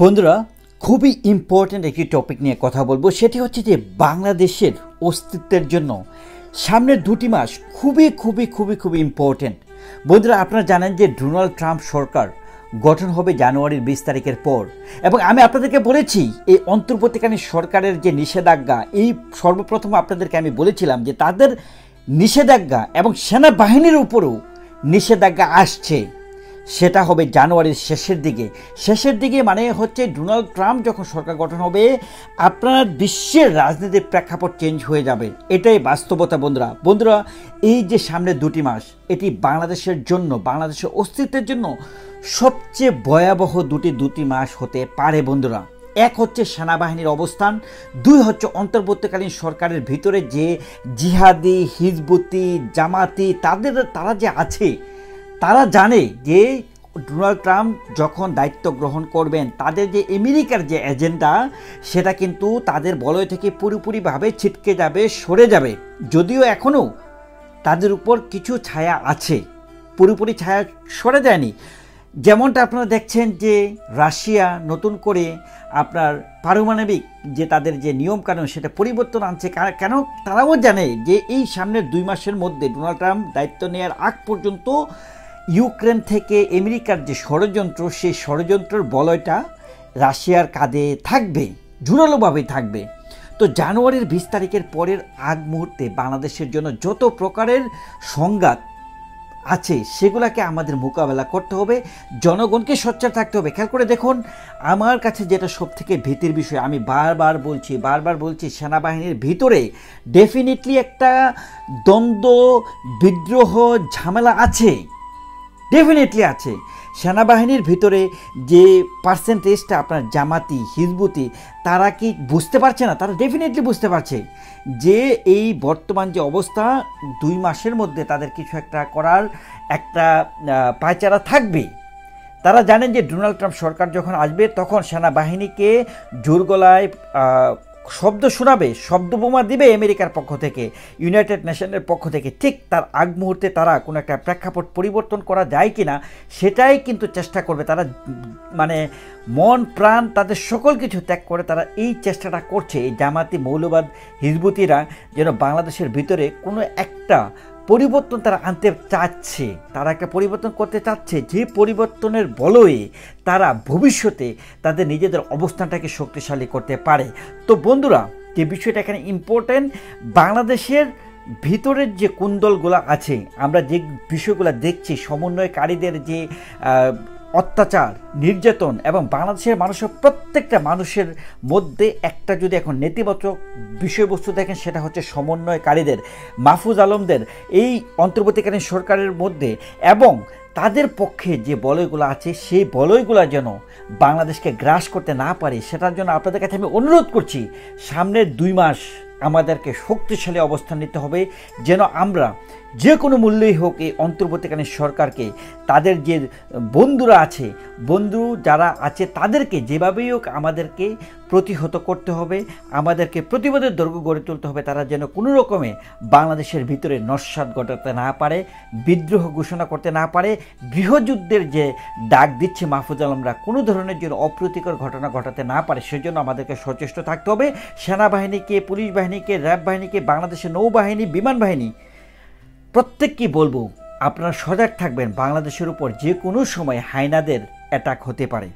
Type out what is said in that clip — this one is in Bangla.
বন্ধুরা খুবই ইম্পর্ট্যান্ট একটি টপিক নিয়ে কথা বলবো, সেটি হচ্ছে যে বাংলাদেশের অস্তিত্বের জন্য সামনের 2টি মাস খুবই খুবই খুবই খুবই ইম্পর্ট্যান্ট। বন্ধুরা আপনারা জানেন যে ডোনাল্ড ট্রাম্প সরকার গঠন হবে জানুয়ারির 20 তারিখের পর, এবং আমি আপনাদেরকে বলেছি এই অন্তর্বর্তীকালীন সরকারের যে নিষেধাজ্ঞা, এই সর্বপ্রথম আপনাদেরকে আমি বলেছিলাম যে তাদের নিষেধাজ্ঞা এবং সেনাবাহিনীর উপরও নিষেধাজ্ঞা আসছে, সেটা হবে জানুয়ারির শেষের দিকে মানে হচ্ছে ডোনাল্ড ট্রাম্প যখন সরকার গঠন হবে আপনার বিশ্বের রাজনীতির প্রেক্ষাপট চেঞ্জ হয়ে যাবে, এটাই বাস্তবতা। বন্ধুরা এই যে সামনে 2টি মাস এটি বাংলাদেশের জন্য, বাংলাদেশের অস্তিত্বের জন্য সবচেয়ে ভয়াবহ দুটি মাস হতে পারে। বন্ধুরা, এক হচ্ছে সেনাবাহিনীর অবস্থান, 2 হচ্ছে অন্তর্বর্তীকালীন সরকারের ভিতরে যে জিহাদি, হিজবুতি, জামাতি তারা যে আছে, তারা জানে যে ডোনাল্ড ট্রাম্প যখন দায়িত্ব গ্রহণ করবেন তাদের যে আমেরিকার যে এজেন্ডা সেটা কিন্তু তাদের বলয় থেকে পুরোপুরিভাবে ছিটকে যাবে, সরে যাবে। যদিও এখনও তাদের উপর কিছু ছায়া আছে, পুরোপুরি ছায়া সরে যায়নি। যেমনটা আপনারা দেখছেন যে রাশিয়া নতুন করে আপনার পারমাণবিক যে তাদের যে নিয়মকানুন সেটা পরিবর্তন আনছে, কেন তারাও জানে যে এই সামনের 2 মাসের মধ্যে ডোনাল্ড ট্রাম্প দায়িত্ব নেওয়ার আগ পর্যন্ত ইউক্রেন থেকে আমেরিকার যে ষড়যন্ত্র, সেই ষড়যন্ত্রের বলয়টা রাশিয়ার কাঁধে থাকবে, জোরালোভাবেই থাকবে। তো জানুয়ারির 20 তারিখের পরের আগ মুহূর্তে বাংলাদেশের জন্য যত প্রকারের সংঘাত আছে সেগুলোকে আমাদের মোকাবেলা করতে হবে, জনগণকে সোচ্চার থাকতে হবে। খেয়াল করে দেখুন, আমার কাছে যেটা সবথেকে ভীতির বিষয়, আমি বারবার বলছি সেনাবাহিনীর ভিতরে ডেফিনেটলি একটা দ্বন্দ্ব, বিদ্রোহ, ঝামেলা আছে, ডেফিনেটলি আছে। সেনাবাহিনীর ভিতরে যে পার্সেন্টেজটা আপনার জামাতি, হিজবুতি, তারা কি বুঝতে পারছে না? তারা ডেফিনেটলি বুঝতে পারছে যে এই বর্তমান যে অবস্থা 2 মাসের মধ্যে তাদের কিছু একটা করার একটা পায়চারা থাকবে। তারা জানেন যে ডোনাল্ড ট্রাম্প সরকার যখন আসবে তখন সেনাবাহিনীকে জোর গলায় শব্দ শোনাবে, শব্দবোমা দিবে আমেরিকার পক্ষ থেকে, ইউনাইটেড নেশনের পক্ষ থেকে। ঠিক তার আগ মুহূর্তে তারা কোনো একটা প্রেক্ষাপট পরিবর্তন করা যায় কি না সেটাই কিন্তু চেষ্টা করবে। তারা মানে মন প্রাণ তাদের সকল কিছু ত্যাগ করে তারা এই চেষ্টাটা করছে, এই জামাতি, মৌলবাদ, হিজবুতিরা যেন বাংলাদেশের ভিতরে কোনো একটা পরিবর্তন তারা আনতে চাচ্ছে, তারা একটা পরিবর্তন করতে চাচ্ছে, যে পরিবর্তনের বলয়ে তারা ভবিষ্যতে তাদের নিজেদের অবস্থানটাকে শক্তিশালী করতে পারে। তো বন্ধুরা, যে বিষয়টা এখানে ইম্পর্টেন্ট, বাংলাদেশের ভিতরের যে কুন্দলগুলো আছে, আমরা যে বিষয়গুলো দেখছি, সমন্বয়কারীদের যে অত্যাচার, নির্যাতন, এবং বাংলাদেশের মানুষের প্রত্যেকটা মানুষের মধ্যে একটা যদি এখন নেতিবাচক বিষয়বস্তু দেখেন সেটা হচ্ছে সমন্বয়কারীদের, মাহফুজ আলমদের এই অন্তর্বর্তীকালীন সরকারের মধ্যে, এবং তাদের পক্ষে যে বলয়গুলো আছে সেই বলয়গুলো যেন বাংলাদেশকে গ্রাস করতে না পারে, সেটার জন্য আপনাদের কাছে আমি অনুরোধ করছি সামনের 2 মাস আমাদেরকে শক্তিশালী অবস্থান নিতে হবে, যেন আমরা যে কোনো মূল্যেই হোক এই অন্তর্বর্তীকালীন সরকারকে, তাদের যে বন্ধুরা আছে, বন্ধু যারা আছে তাদেরকে যেভাবেই হোক আমাদেরকে প্রতিহত করতে হবে, আমাদেরকে প্রতিবাদের দৈর্ঘ্য গড়ে তুলতে হবে। তারা যেন কোনো রকমে বাংলাদেশের ভিতরে নস্যাৎ ঘটাতে না পারে, বিদ্রোহ ঘোষণা করতে না পারে, গৃহযুদ্ধের যে ডাক দিচ্ছে মাহফুজ আলমরা, কোনো ধরনের যেন অপ্রীতিকর ঘটনা ঘটাতে না পারে, সেজন্য আমাদেরকে সচেষ্ট থাকতে হবে। সেনাবাহিনীকে, পুলিশ বাহিনীকে, র্যাব বাহিনীকে, বাংলাদেশের নৌবাহিনী, বিমান বাহিনী, প্রত্যেককে বলবো আপনারা সজাগ থাকবেন। বাংলাদেশের উপর যে কোনো সময় হায়নাদের অ্যাটাক হতে পারে।